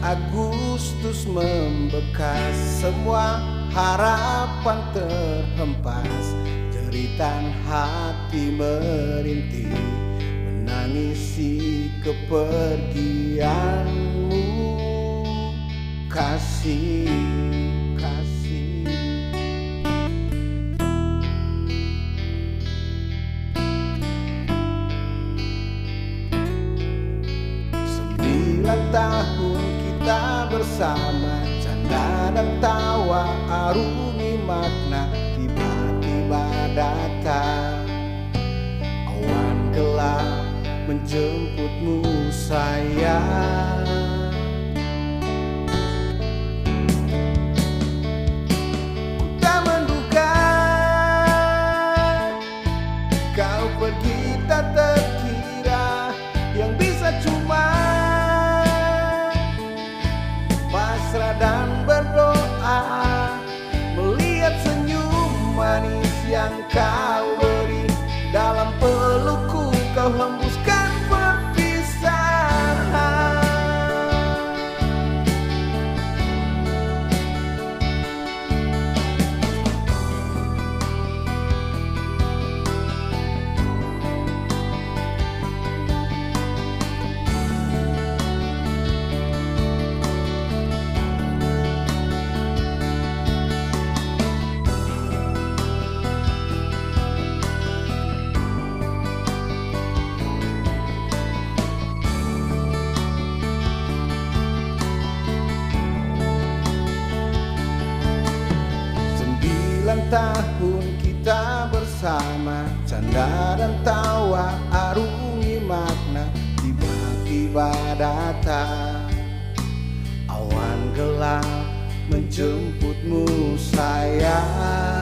Agustus membekas, semua harapan terhempas, jeritan hati merintih, menangisi kepergianmu, kasih. Tahun kita bersama, canda dan tawa arungi makna, tiba-tiba datang awan gelap menjemputmu sayang. Ku tak menduga kau pergi tak terkira, yang bisa cuma pasrah dan berdoa, melihat senyum manis yang kau beri, dalam pelukku kau hembuskan perpisahan. Tahun kita bersama, canda dan tawa arungi makna, tiba-tiba datang awan gelap menjemputmu sayang.